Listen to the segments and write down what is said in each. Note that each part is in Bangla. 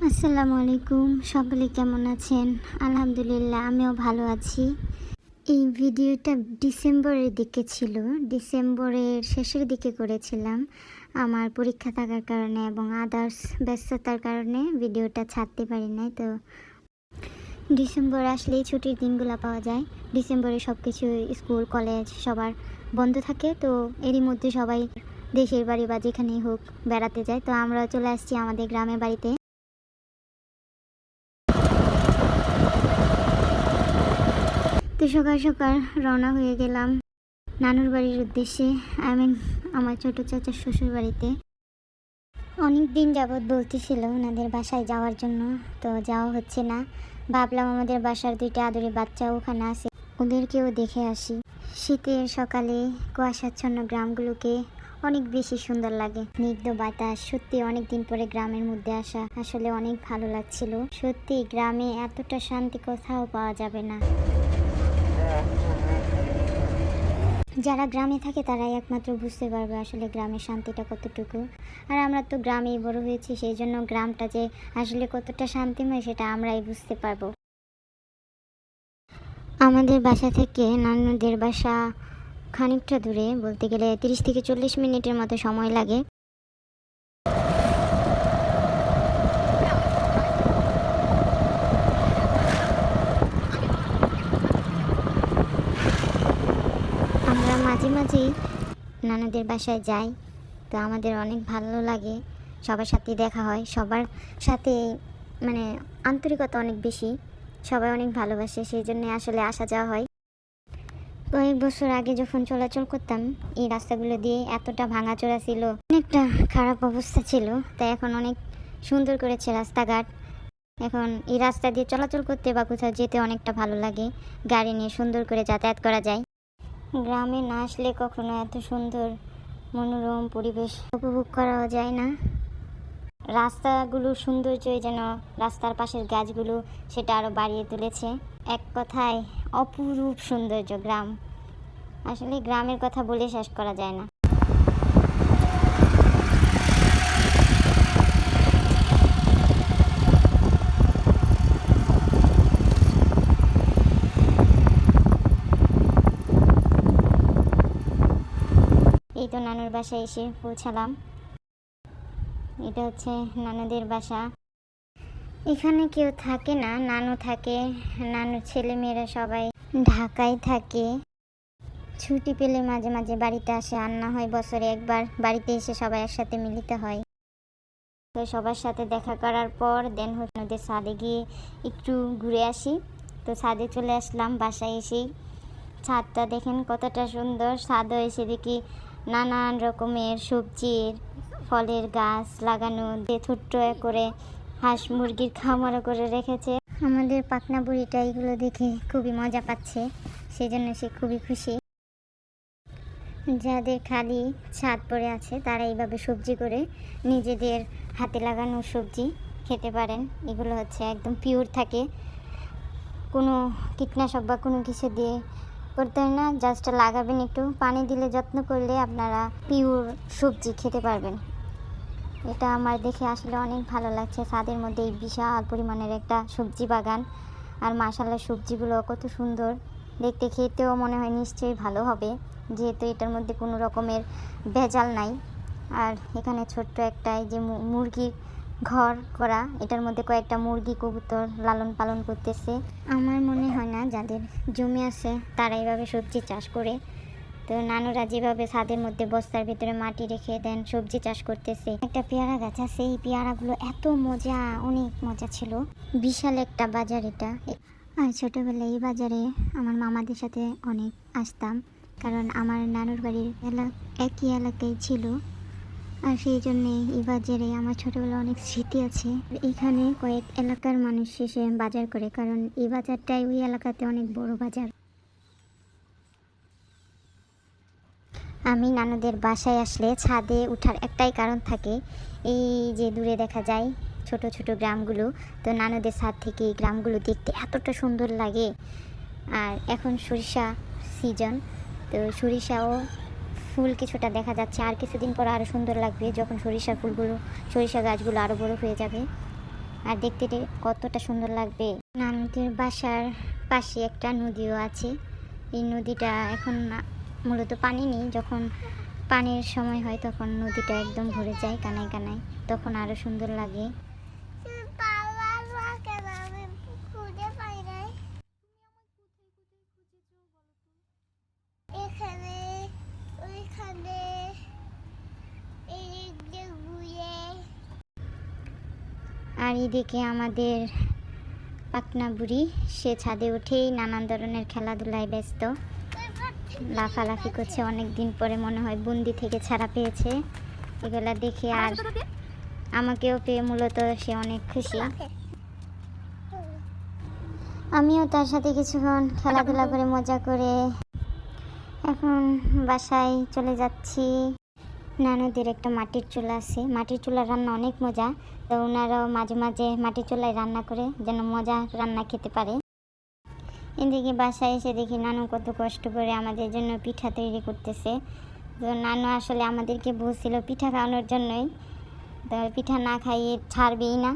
আসসালামু আলাইকুম, সকলে কেমন আছেন? আলহামদুলিল্লাহ, আমিও ভালো আছি। এই ভিডিওটা ডিসেম্বরের দিকে ছিল, ডিসেম্বরের শেষের দিকে করেছিলাম। আমার পরীক্ষা থাকার কারণে এবং আদার্স ব্যস্ততার কারণে ভিডিওটা ছাড়তে পারি নাই। তো ডিসেম্বর আসলেই ছুটির দিনগুলো পাওয়া যায়। ডিসেম্বরে সব কিছু স্কুল কলেজ সবার বন্ধ থাকে, তো এরই মধ্যে সবাই দেশের বাড়ি বা যেখানেই হোক বেড়াতে যায়। তো আমরা চলে আসছি আমাদের গ্রামের বাড়িতে। তো সকাল সকাল রওনা হয়ে গেলাম নানুর বাড়ির উদ্দেশ্যে, আমার ছোট চাচার শ্বশুর বাড়িতে। অনেক দিন যাবৎ বলতেছিল ওনাদের বাসায় যাওয়ার জন্য, তো যাওয়া হচ্ছে না। ভাবলাম আমাদের বাসার দুইটা আদুরে বাচ্চা ওখানে আছে, ওদেরকেও দেখে আসি। শীতের সকালে কুয়াশাচ্ছন্ন গ্রামগুলোকে অনেক বেশি সুন্দর লাগে। স্নিগ্ধ বাতাস, সত্যি অনেক দিন পরে গ্রামের মধ্যে আসা, আসলে অনেক ভালো লাগছিল। সত্যি গ্রামে এতটা শান্তি কোথাও পাওয়া যাবে না। যারা গ্রামে থাকে তারাই একমাত্র বুঝতে পারবে আসলে গ্রামের শান্তিটা কতটুকু। আর আমরা তো গ্রামেই বড় হয়েছি, সেই জন্য গ্রামটা যে আসলে কতটা শান্তিময় সেটা আমরাই বুঝতে পারবো। আমাদের বাসা থেকে নানুদের বাসা খানিকটা দূরে, বলতে গেলে 30 থেকে 40 মিনিটের মতো সময় লাগে। আমরা মাঝে মাঝেই নানুদের বাসায় যাই, তো আমাদের অনেক ভালো লাগে। সবার সাথে দেখা হয়, সবার সাথে মানে আন্তরিকতা অনেক বেশি, সবাই অনেক ভালোবাসে, সেই জন্য আসলে আসা যাওয়া হয়। কয়েক বছর আগে যখন চলাচল করতাম এই রাস্তাগুলো দিয়ে, এতটা ভাঙাচোরা ছিল, অনেকটা খারাপ অবস্থা ছিল। তাই এখন অনেক সুন্দর করেছে রাস্তাঘাট। এখন এই রাস্তা দিয়ে চলাচল করতে বা কোথাও যেতে অনেকটা ভালো লাগে, গাড়ি নিয়ে সুন্দর করে যাতায়াত করা যায়। গ্রামে না আসলে কখনো এত সুন্দর মনোরম পরিবেশ উপভোগ করা যায় না। রাস্তাগুলোর সৌন্দর্যই যেন রাস্তার পাশের গাছগুলো সেটা আরও বাড়িয়ে তুলেছে। এক কথায় অপরূপ সৌন্দর্য গ্রাম। আসলে গ্রামের কথা বলে শেষ করা যায় না। এই তো নানুর বাসায় এসে পৌঁছালাম। এটা হচ্ছে নানুদের বাসা। এখানে কেউ থাকে না, নানু থাকে, নানুর ছেলেমেয়েরা সবাই ঢাকায় থাকে। ছুটি পেলে মাঝে মাঝে বাড়িতে আসে, আর না হয় বছরে একবার বাড়িতে এসে সবাই একসাথে মিলিত হয়। তো সবার সাথে দেখা করার পর দেন হচ্ছে ওদের ছাদে গিয়ে একটু ঘুরে আসি। তো ছাদে চলে আসলাম। বাসায় এসেই ছাদটা দেখেন কতটা সুন্দর। ছাদও এসে দেখি নানান রকমের সবজির ফলের গাছ লাগানো, দিয়ে ছোট্ট করে হাঁস মুরগির খামারও করে রেখেছে। আমাদের পাকনা বুড়িটা এগুলো দেখে খুবই মজা পাচ্ছে, সেই জন্য সে খুবই খুশি। যাদের খালি ছাদ পড়ে আছে তারা এইভাবে সবজি করে নিজেদের হাতে লাগানো সবজি খেতে পারেন। এগুলো হচ্ছে একদম পিওর থাকে, কোনো কীটনাশক বা কোনো কিছু দিয়ে করতে হয় না। জাস্ট লাগাবেন, একটু পানি দিলে যত্ন করলে আপনারা পিওর সবজি খেতে পারবেন। এটা আমার দেখে আসলে অনেক ভালো লাগছে। ছাদের মধ্যে এই বিশাল পরিমাণের একটা সবজি বাগান, আর মাশাআল্লাহ সবজিগুলো কত সুন্দর দেখতে, খেতেও মনে হয় নিশ্চয়ই ভালো হবে, যেহেতু এটার মধ্যে কোনো রকমের ভেজাল নাই। আর এখানে ছোট্ট একটা এই যে মুরগির ঘর করা, এটার মধ্যে কয়েকটা মুরগি কবুতর লালন পালন করতেছে। আমার মনে হয় না যাদের জমি আছে তারা এইভাবে সবজি চাষ করে। তো নানুরা যেভাবে ছাদের মধ্যে বস্তার ভিতরে মাটি রেখে দেন সবজি চাষ করতেছে। একটা পেয়ারা গাছ আছে, এই পেয়ারাগুলো এত মজা, অনেক মজা ছিল। বিশাল একটা বাজার এটা। আর ছোটোবেলায় এই বাজারে আমার মামাদের সাথে অনেক আসতাম, কারণ আমার নানুর বাড়ির একই এলাকায় ছিল। আর সেই জন্যে এই বাজারে আমার ছোটোবেলা অনেক স্মৃতি আছে। এখানে কয়েক এলাকার মানুষ এসে বাজার করে, কারণ এই বাজারটাই ওই এলাকাতে অনেক বড় বাজার। আমি নানুদের বাসায় আসলে ছাদে ওঠার একটাই কারণ থাকে, এই যে দূরে দেখা যায় ছোট ছোট গ্রামগুলো। তো নানুদের ছাদ থেকে এই গ্রামগুলো দেখতে এতটা সুন্দর লাগে। আর এখন সরিষা সিজন, তো সরিষাও ফুল কিছুটা দেখা যাচ্ছে। আর কিছুদিন পর আরও সুন্দর লাগবে যখন সরিষা ফুলগুলো, সরিষা গাছগুলো আরও বড় হয়ে যাবে। আর দেখতে কতটা সুন্দর লাগবে। নানুদের বাসার পাশে একটা নদীও আছে। এই নদীটা এখন মূলত পানি নেই, যখন পানির সময় হয় তখন নদীটা একদম ভরে যায় কানায় কানায়, তখন আরো সুন্দর লাগে। আর এদিকে আমাদের পাকনা বুড়ি, সে ছাদে উঠেই নানান ধরনের খেলাধুলায় ব্যস্ত, লাফালাফি করছে। অনেক দিন পরে মনে হয় বন্দি থেকে ছাড়া পেয়েছে। এগুলা দেখে আর আমাকেও পেয়ে মূলত সে অনেক খুশি। আমিও তার সাথে কিছুক্ষণ খেলাধুলা করে মজা করে এখন বাসায় চলে যাচ্ছি। নানুদের একটা মাটির চুলা আছে, মাটির চুলার রান্না অনেক মজা। তো ওনারাও মাঝে মাঝে মাটির চুলায় রান্না করে যেন মজা রান্না খেতে পারে। এদিকে বাসায় এসে দেখি নানু কত কষ্ট করে আমাদের জন্য পিঠা তৈরি করতেছে। তো নানু আসলে আমাদেরকে বলছিল পিঠা খাওয়ানোর জন্যই, তো পিঠা না খাইয়ে ছাড়বেই না।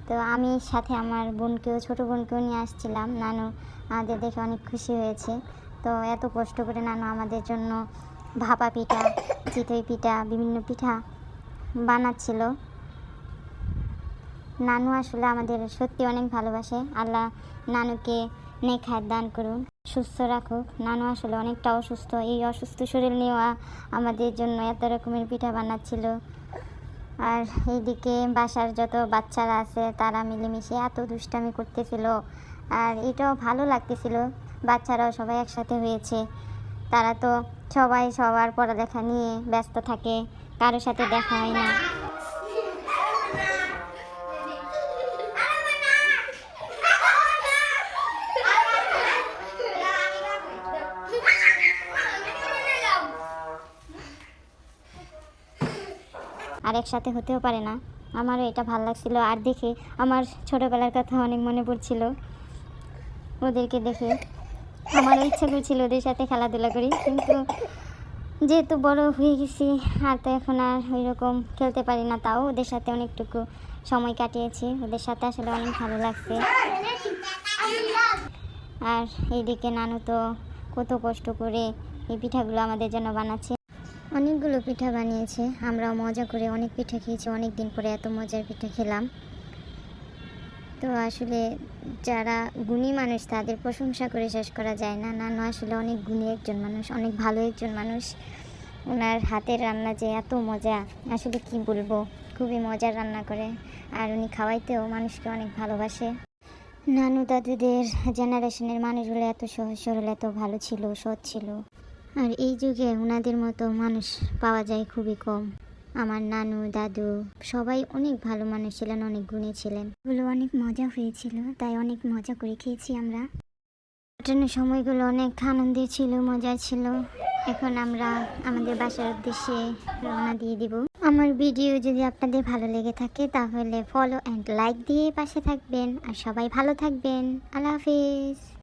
তো আমি সাথে আমার বোনকেও, ছোটো বোনকেও নিয়ে আসছিলাম। নানু আমাদের দেখে অনেক খুশি হয়েছে। তো এত কষ্ট করে নানু আমাদের জন্য ভাপা পিঠা, চিতই পিঠা, বিভিন্ন পিঠা বানাচ্ছিল। নানু আসলে আমাদের সত্যি অনেক ভালোবাসে। আল্লাহ নানুকে নেক হায়াত দান করুন, সুস্থ রাখুক। নানু আসলে অনেকটা অসুস্থ, এই অসুস্থ শরীর নিয়েও আমাদের জন্য এত রকমের পিঠা বানাচ্ছিল। আর এইদিকে বাসার যত বাচ্চারা আছে তারা মিলেমিশে এত দুষ্টামি করতেছিল, আর এটাও ভালো লাগতেছিল। বাচ্চারাও সবাই একসাথে হয়েছে। তারা তো সবাই সবার পড়ালেখা নিয়ে ব্যস্ত থাকে, কারোর সাথে দেখা হয় না। আর একসাথে হতেও পারে না। আমারও এটা ভালো লাগছিল। আর দেখে আমার ছোটোবেলার কথা অনেক মনে পড়ছিল। ওদেরকে দেখে আমারও ইচ্ছা করছিল ওদের সাথে খেলাধুলা করি, কিন্তু যেহেতু বড় হয়ে গেছি আর তো এখন আর ওই রকম খেলতে পারি না। তাও ওদের সাথে অনেকটুকু সময় কাটিয়েছি, ওদের সাথে আসলে অনেক ভালো লাগছে। আর এইদিকে নানু তো কত কষ্ট করে এই পিঠাগুলো আমাদের জন্য বানাচ্ছে। অনেকগুলো পিঠা বানিয়েছে, আমরাও মজা করে অনেক পিঠা খেয়েছি। অনেক দিন পরে এত মজার পিঠা খেলাম। তো আসলে যারা গুণী মানুষ তাদের প্রশংসা করে শেষ করা যায় না। নানু আসলে অনেক গুণী একজন মানুষ, অনেক ভালো একজন মানুষ। ওনার হাতের রান্না যে এত মজা, আসলে কি বলবো, খুবই মজার রান্না করে। আর উনি খাওয়াইতেও মানুষকে অনেক ভালোবাসে। নানু দাদুদের জেনারেশনের মানুষগুলো এত সহজ সরল, এত ভালো ছিল, সৎ ছিল। আর এই যুগে ওনাদের মতো মানুষ পাওয়া যায় খুবই কম। আমার নানু দাদু সবাই অনেক ভালো মানুষ ছিলেন, অনেক গুণী ছিলেন। এগুলো অনেক মজা হয়েছিল, তাই অনেক মজা করে খেয়েছি আমরা। কাটানোর সময়গুলো অনেক আনন্দের ছিল, মজার ছিল। এখন আমরা আমাদের বাসার উদ্দেশ্যে রওনা দিয়ে দিব। আমার ভিডিও যদি আপনাদের ভালো লেগে থাকে তাহলে ফলো অ্যান্ড লাইক দিয়ে পাশে থাকবেন। আর সবাই ভালো থাকবেন। আল্লাহ হাফিজ।